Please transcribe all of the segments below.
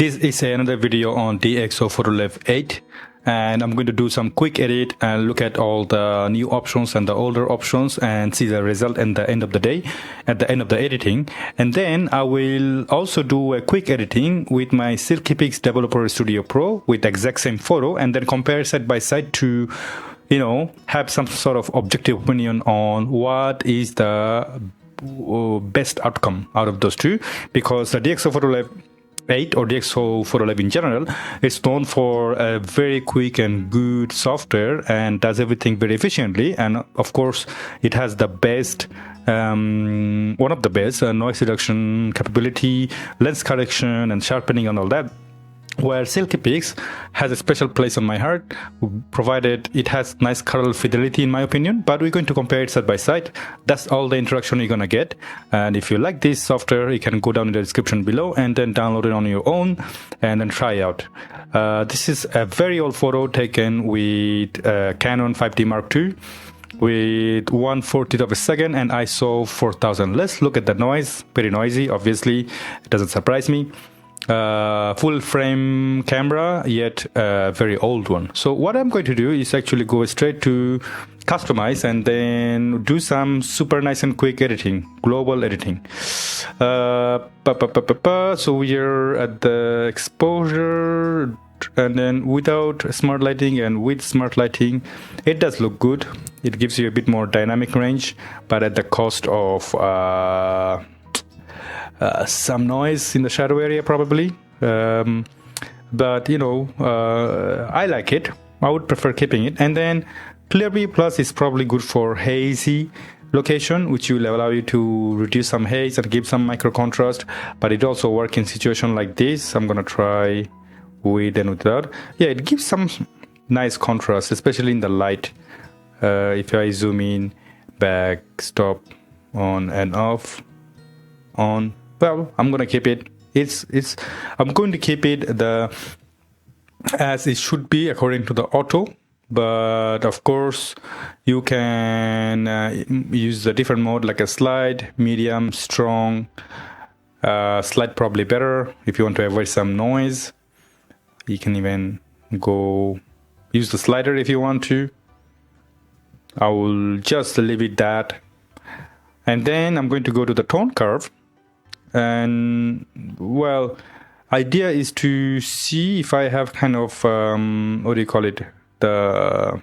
This is another video on DXO PHOTOLAB 8, and I'm going to do some quick edit and look at all the new options and the older options and see the result at the end of the day, at the end of the editing. And then I will also do a quick editing with my SILKYPIX Studio Pro with the exact same photo, and then compare side by side to, you know, have some sort of objective opinion on what is the best outcome out of those two, because the DXO PHOTOLAB 8 or DXO PHOTOLAB in general is known for a very quick and good software and does everything very efficiently, and of course it has the best one of the best noise reduction capability, lens correction and sharpening and all that, where SILKYPIX has a special place on my heart, provided it has nice color fidelity in my opinion. But we're going to compare it side by side. That's all the introduction you're gonna get, and if you like this software you can go down in the description below and then download it on your own and then try out. This is a very old photo taken with Canon 5D Mark II with 1/40th of a second and ISO 4000. Let's look at the noise. Very noisy, obviously, it doesn't surprise me. Full frame camera, yet a very old one. So what I'm going to do is actually go straight to customize and then do some super nice and quick editing, global editing. So we're at the exposure, and then without smart lighting and with smart lighting it does look good. It gives you a bit more dynamic range, but at the cost of some noise in the shadow area probably, but you know, I like it. I would prefer keeping it. And then Clear Plus is probably good for hazy location, which will allow you to reduce some haze and give some micro contrast, but it also works in situation like this. I'm gonna try with and without. Yeah, it gives some nice contrast, especially in the light. If I zoom in, back, stop, on and off, on. Well, I'm gonna keep it. I'm going to keep it as it should be according to the auto. But of course, you can use a different mode like a slide, medium, strong. Slide probably better if you want to avoid some noise. You can even go use the slider if you want to. I will just leave it that. And then I'm going to go to the tone curve. And well, idea is to see if I have kind of what do you call it, the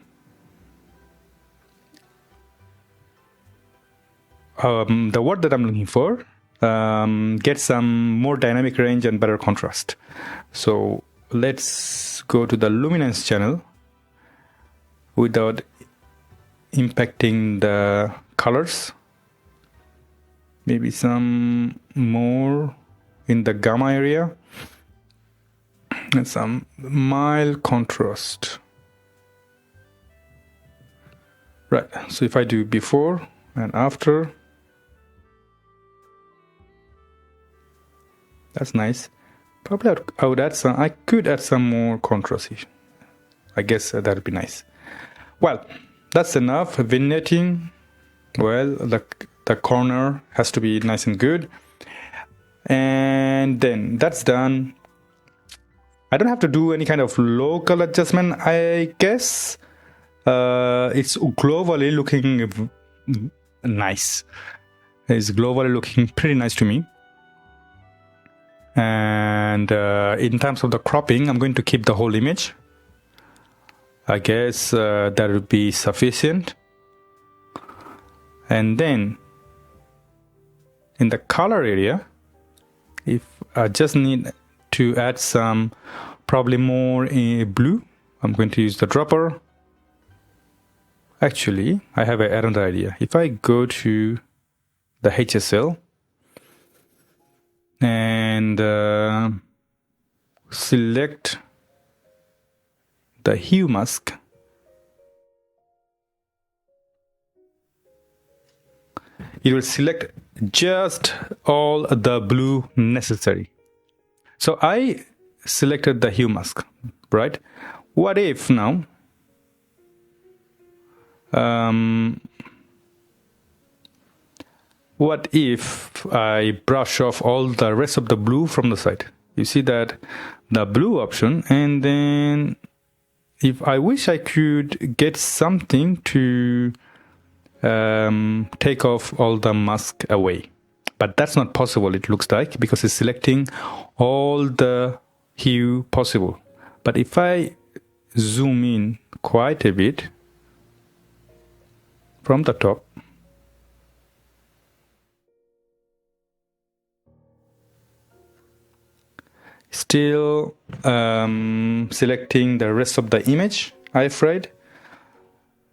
word that I'm looking for, get some more dynamic range and better contrast. So let's go to the luminance channel without impacting the colors. Maybe some more in the gamma area and some mild contrast. Right, so if I do before and after, that's nice. Probably I would add some, I could add some more contrast here. I guess that would be nice. Well, that's enough. Vignetting, well, the corner has to be nice and good, and then that's done. I don't have to do any kind of local adjustment, I guess. It's globally looking nice. It's globally looking pretty nice to me. And in terms of the cropping, I'm going to keep the whole image. I guess that would be sufficient. And then in the color area, if I just need to add some, probably more blue, I'm going to use the dropper. Actually, I have another idea. If I go to the HSL and select the hue mask, it will select just all the blue necessary. So I selected the hue mask, right? What if now what if I brush off all the rest of the blue from the side? you see that the blue option, and then if I wish I could get something to take off all the mask away, but that's not possible, it looks like, because it's selecting all the hue possible. But if I zoom in quite a bit from the top, still selecting the rest of the image, I'm afraid.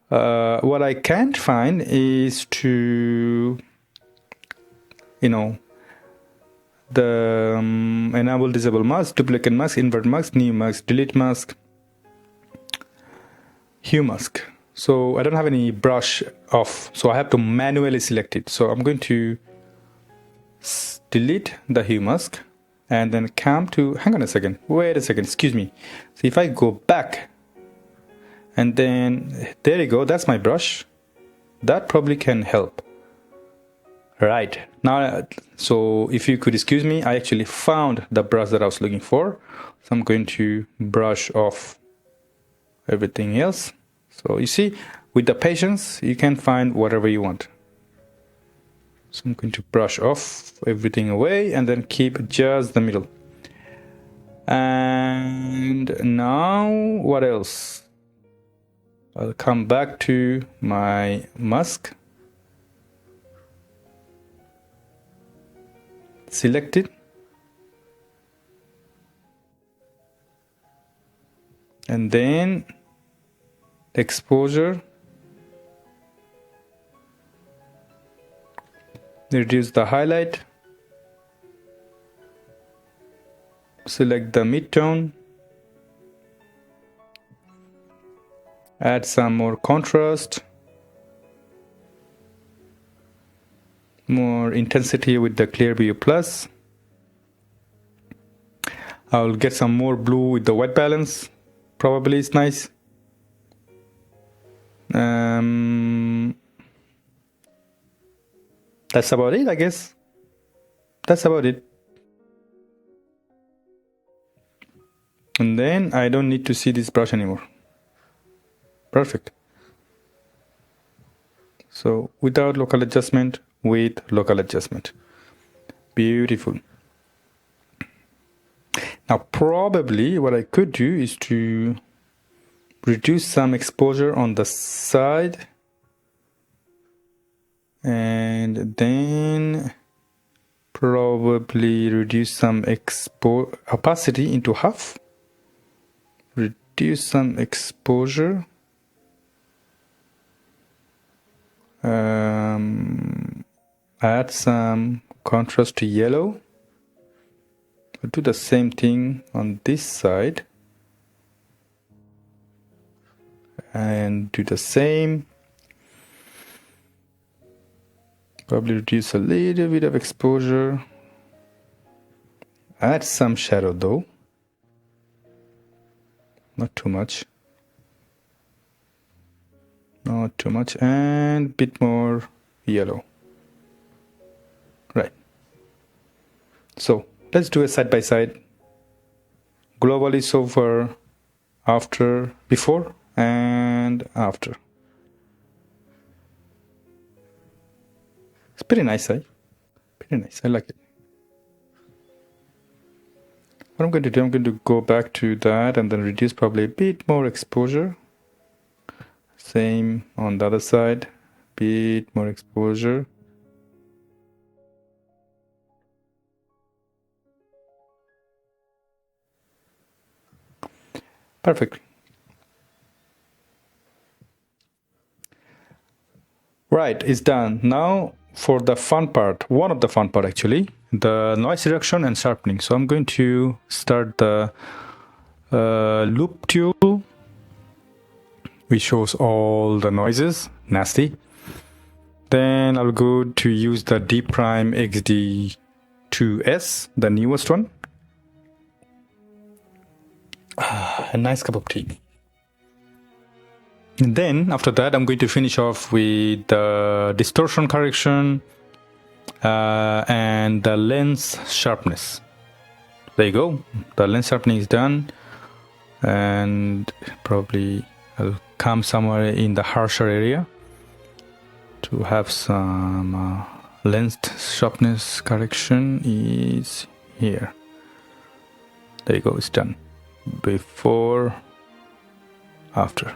What I can't find is to, the enable disable mask, duplicate mask, invert mask, new mask, delete mask, hue mask. So I don't have any brush off, so I have to manually select it. So I'm going to delete the hue mask and then come to, hang on a second, wait a second, excuse me. So if I go back and then there you go, that's my brush. That probably can help. Right, now, so if you could excuse me, I actually found the brush that I was looking for. So I'm going to brush off everything else. So you see, with the patience, you can find whatever you want. So I'm going to brush off everything away and then keep just the middle. And now, what else? I'll come back to my mask. Select it. And then exposure. Reduce the highlight. Select the midtone. Add some more contrast. More intensity with the clear view plus. I'll get some more blue with the white balance. Probably it's nice. That's about it, I guess. That's about it. And then I don't need to see this brush anymore. Perfect. So without local adjustment, with local adjustment. Beautiful. Now probably what I could do is to reduce some exposure on the side and then probably reduce some opacity into half. Reduce some exposure. Add some contrast to yellow. I'll do the same thing on this side. And do the same. Probably reduce a little bit of exposure. Add some shadow though. Not too much. Not too much. And a bit more yellow. Right. So let's do a side by side. Globally so far, after, before and after. It's pretty nice, eh? Pretty nice. I like it. What I'm going to do, I'm going to go back to that and then reduce probably a bit more exposure. Same on the other side. Bit more exposure. Perfect. Right, it's done. Now for the fun part, one of the fun part actually, the noise reduction and sharpening. So I'm going to start the loop tool, which shows all the noises, nasty. Then I'll go to use the D' XD2S, the newest one. A nice cup of tea. And then after that, I'm going to finish off with the distortion correction and the lens sharpness. There you go. The lens sharpening is done, and probably I'll come somewhere in the harsher area to have some lens sharpness correction is here. There you go, it's done. Before, after.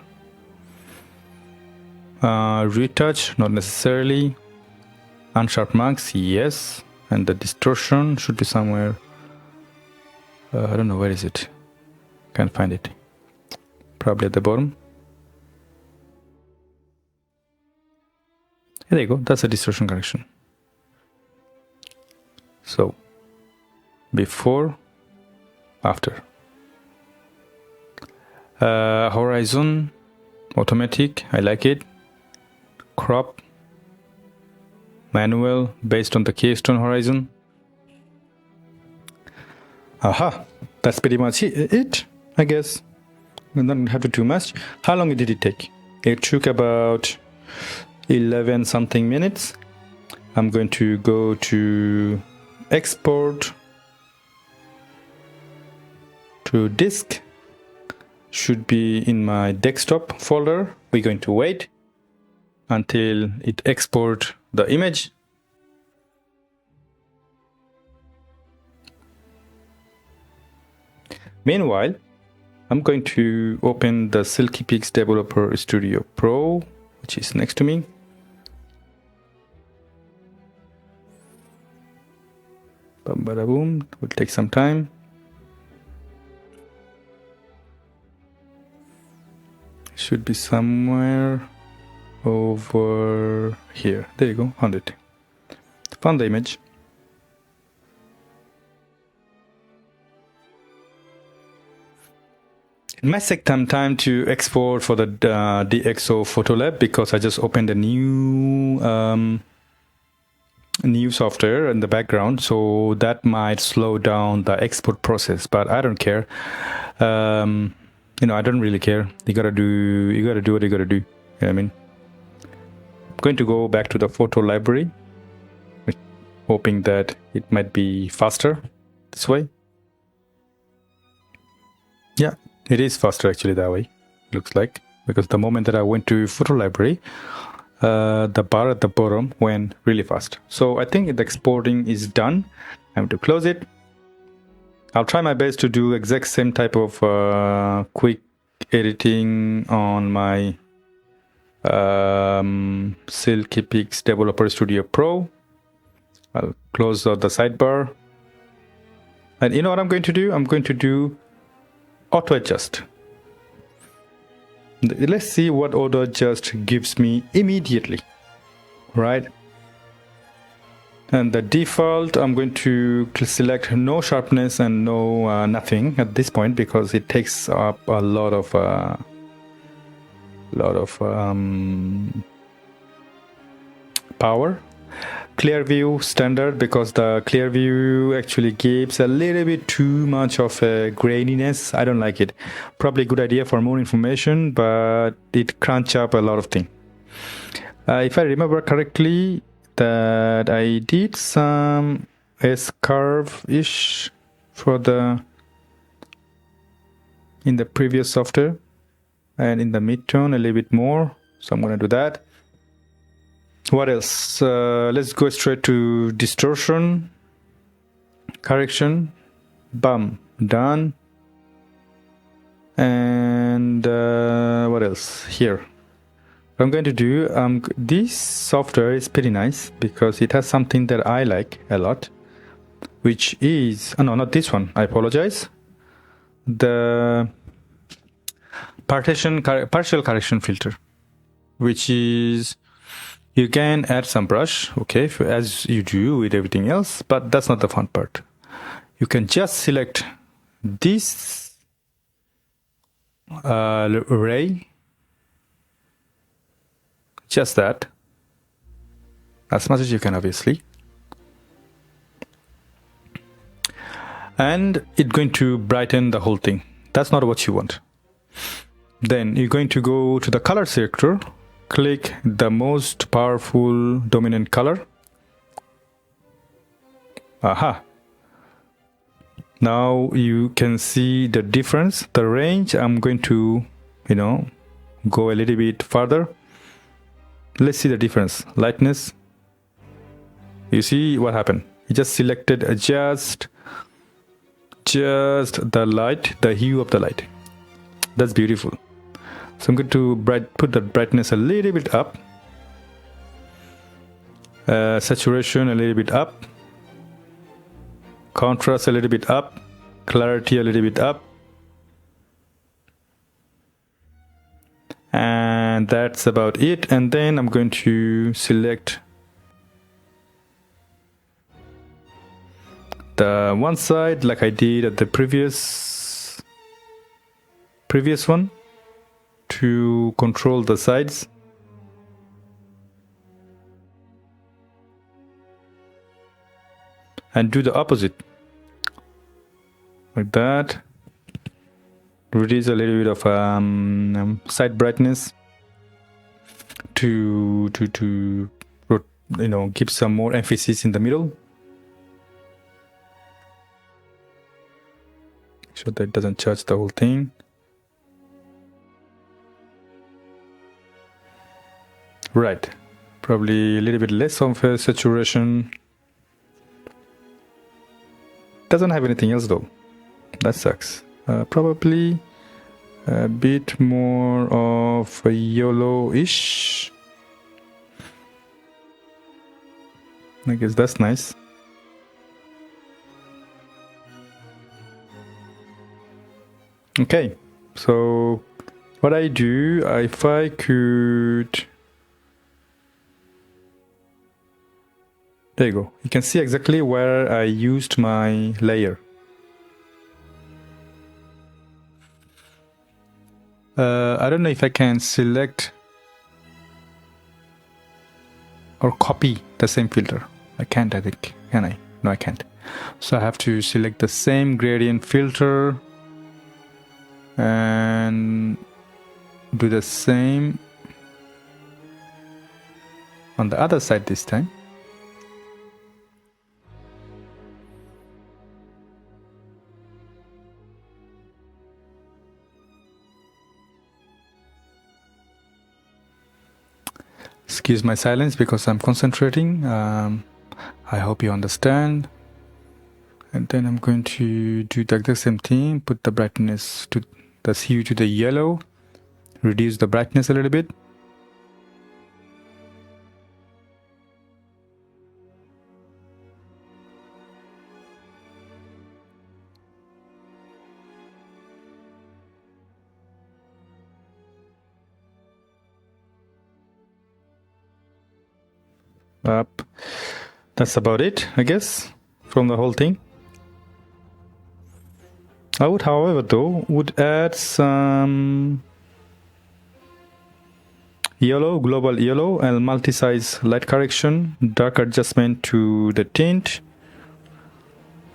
Retouch, not necessarily. Unsharp marks, yes. And the distortion should be somewhere. I don't know, where is it? Can't find it. Probably at the bottom. There you go, that's a distortion correction. So, before, after. Horizon, automatic, I like it. Crop, manual, based on the keystone horizon. Aha, that's pretty much it, I guess. We don't have to do too much. How long did it take? It took about 11 something minutes. I'm going to go to export to disk. Should be in my desktop folder. We're going to wait until it exports the image. Meanwhile, I'm going to open the SILKYPIX Developer Studio Pro, which is next to me. Bam, bada, boom. Will take some time. Should be somewhere over here. There you go, found it. Found the image. It might take some time to export for the DXO PHOTOLAB because I just opened a new software in the background, so that might slow down the export process. But I don't care. You know, I don't really care. You gotta do what you gotta do. You know what I mean? I'm going to go back to the photo library, hoping that it might be faster this way. Yeah, it is faster actually that way, looks like, because the moment that I went to photo library, the bar at the bottom went really fast. So I think the exporting is done. I'm going to close it. I'll try my best to do exact same type of quick editing on my SILKYPIX Developer Studio Pro. I'll close out the sidebar. And you know what I'm going to do? I'm going to do auto adjust. Let's see what auto adjust gives me immediately, right? And the default, I'm going to select no sharpness and no nothing at this point because it takes up a lot of power. Clear view standard, because the clear view actually gives a little bit too much of a graininess. I don't like it. Probably a good idea for more information, but it crunch up a lot of things. If I remember correctly, that I did some S-curve-ish for in the previous software, and in the midtone a little bit more, so I'm gonna do that. What else? Let's go straight to distortion correction. Bam, done. And what else here? What I'm going to do, this software is pretty nice because it has something that I like a lot, which is, oh no, not this one, I apologize. The partial correction filter, which is, you can add some brush, okay, as you do with everything else, but that's not the fun part. You can just select this array, just that, as much as you can, obviously, and it's going to brighten the whole thing. That's not what you want. Then you're going to go to the color selector, click the most powerful dominant color. Aha. Now you can see the difference. The range, I'm going to, go a little bit further. Let's see the difference. Lightness. You see what happened? He just selected just the light, the hue of the light. That's beautiful. So I'm going to put the brightness a little bit up. Saturation a little bit up. Contrast a little bit up. Clarity a little bit up. And that's about it. And then I'm going to select the one side like I did at the previous one to control the sides. And do the opposite like that. Reduce a little bit of side brightness to give some more emphasis in the middle. Make sure that it doesn't charge the whole thing. Right, probably a little bit less of a saturation. Doesn't have anything else though. That sucks. Probably a bit more of a yellowish. I guess that's nice. Okay, so what I do, if I could, there you go. You can see exactly where I used my layer. I don't know if I can select or copy the same filter. I can't, I think. Can I? No, I can't. So I have to select the same gradient filter and do the same on the other side this time. Excuse my silence because I'm concentrating. I hope you understand. And then I'm going to do the exact same thing. Put the brightness to the hue to the yellow. Reduce the brightness a little bit. Up. That's about it, I guess, from the whole thing. I would, however, would add some yellow, global yellow, and multi-size light correction, dark adjustment to the tint,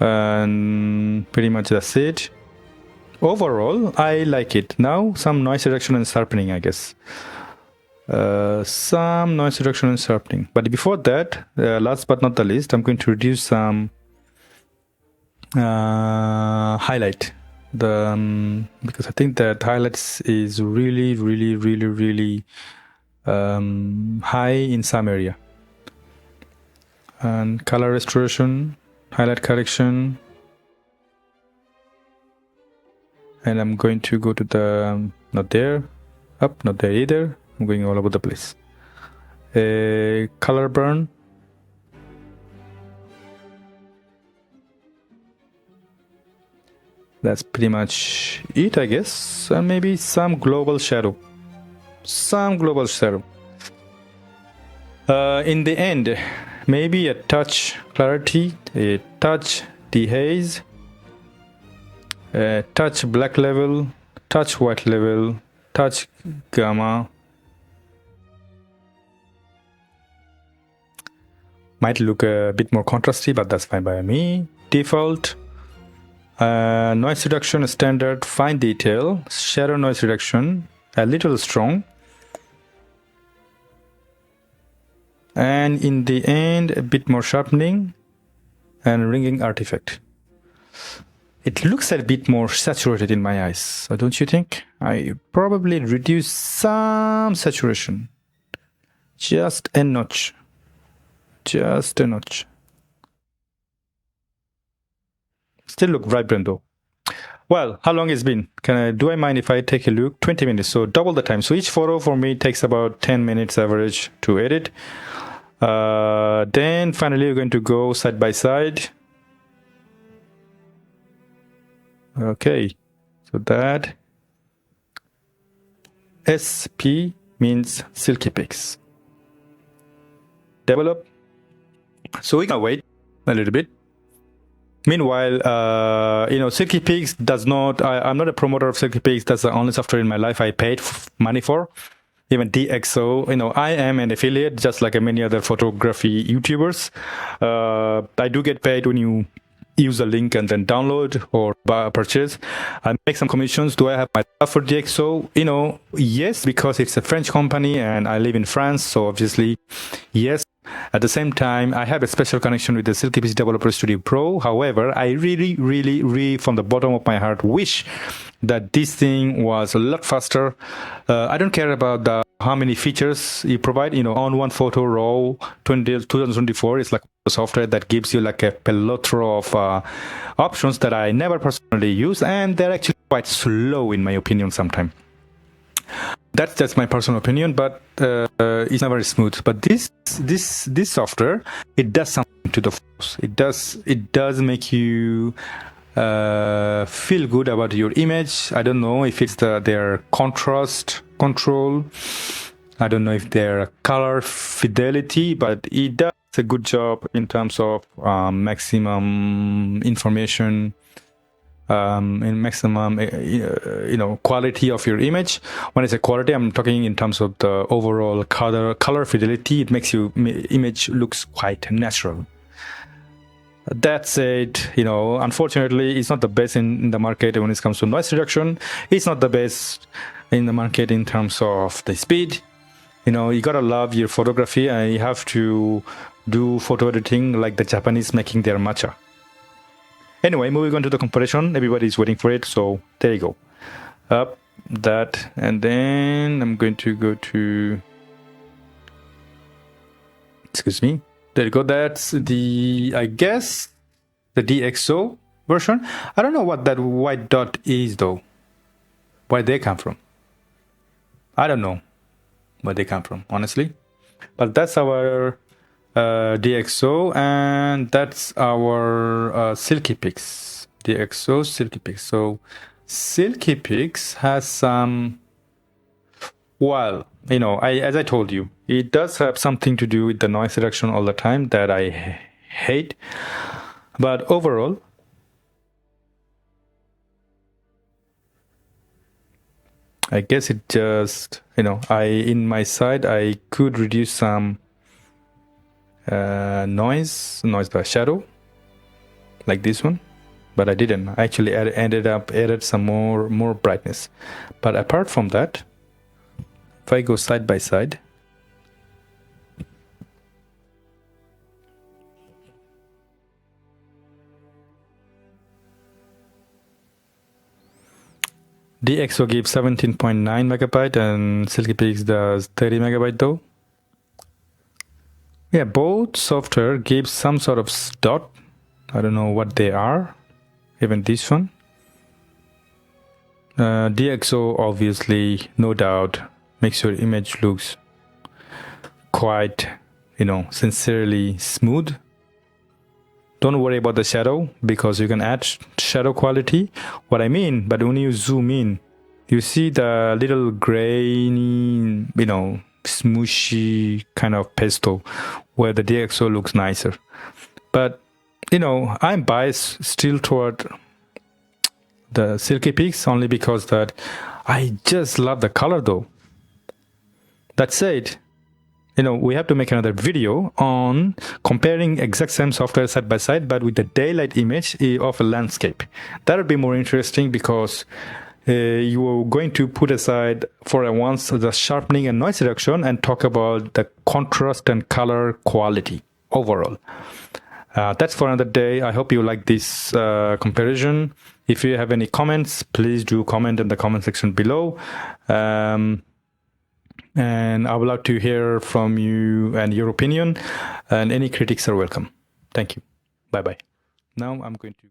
and pretty much that's it. Overall, I like it. Now, some noise reduction and sharpening, I guess. Some noise reduction and sharpening. But before that, last but not the least, I'm going to reduce some highlight. Because I think that highlights is really high in some area. And color restoration, highlight correction. And I'm going to go to the, not there, up, not there either. I'm going all over the place. Color burn. That's pretty much it, I guess. And maybe some global shadow. Some global shadow. In the end, maybe a touch clarity, a touch dehaze, a touch black level, touch white level, touch gamma. Might look a bit more contrasty, but that's fine by me. Default, noise reduction standard, fine detail, shadow noise reduction, a little strong. And in the end, a bit more sharpening and ringing artifact. it looks a bit more saturated in my eyes. So don't you think? I probably reduce some saturation. Just a notch. Just a notch. Still look vibrant though. Well, how long it's been? Do I mind if I take a look? 20 minutes, so double the time. So each photo for me takes about 10 minutes average to edit. Then finally we're going to go side by side. Okay, so that SP means SILKYPIX. Develop. So we can wait a little bit. Meanwhile, SILKYPIX does not, I'm not a promoter of SILKYPIX. That's the only software in my life I paid money for. Even DXO, I am an affiliate, just like many other photography YouTubers. I do get paid when you use a link and then download or purchase. I make some commissions. Do I have my stuff for DXO? Yes, because it's a French company and I live in France. So obviously, yes. At the same time, I have a special connection with the SILKYPIX Developer Studio Pro. However, I really, from the bottom of my heart, wish that this thing was a lot faster. I don't care about how many features you provide. On one photo raw 2024, it's like a software that gives you like a plethora of options that I never personally use, and they're actually quite slow in my opinion sometimes. That's just my personal opinion, but it's not very smooth. But this software, it does something to the photos. It does make you feel good about your image. I don't know if it's their contrast control. I don't know if their color fidelity, but it does a good job in terms of maximum information. In maximum quality of your image. When I say quality, I'm talking in terms of the overall color fidelity. It makes your image looks quite natural. That said, unfortunately, it's not the best in the market when it comes to noise reduction. It's not the best in the market in terms of the speed. You gotta love your photography and you have to do photo editing like the Japanese making their matcha. Anyway, moving on to the comparison. Everybody's waiting for it, so there you go. Up that, and then I'm going to go to, excuse me, there you go. That's I guess the DXO version. I don't know what that white dot is though. Where they come from. I don't know where they come from, honestly. But that's our DXO, and that's our SILKYPIX. DXO SILKYPIX. So SILKYPIX has some, well, as I told you, it does have something to do with the noise reduction all the time that I hate. But overall, I guess it just, in my side, I could reduce some noise by shadow like this one, but I didn't. I actually added some more brightness. But apart from that, if I go side by side, DXO gives 17.9 megabyte and SILKYPIX does 30 megabyte though. Yeah, both software gives some sort of dot. I don't know what they are. Even this one. DXO obviously, no doubt, makes your image looks quite, sincerely smooth. Don't worry about the shadow because you can add shadow quality. What I mean, but when you zoom in, you see the little grainy, smooshy kind of pesto where the DXO looks nicer. But I'm biased still toward the SILKYPIX only because that I just love the color though. That said, we have to make another video on comparing exact same software side by side but with the daylight image of a landscape. That would be more interesting because you are going to put aside for once the sharpening and noise reduction and talk about the contrast and color quality overall. That's for another day. I hope you like this comparison. If you have any comments, please do comment in the comment section below. And I would like to hear from you and your opinion, and any critics are welcome. Thank you. Bye bye. Now I'm going to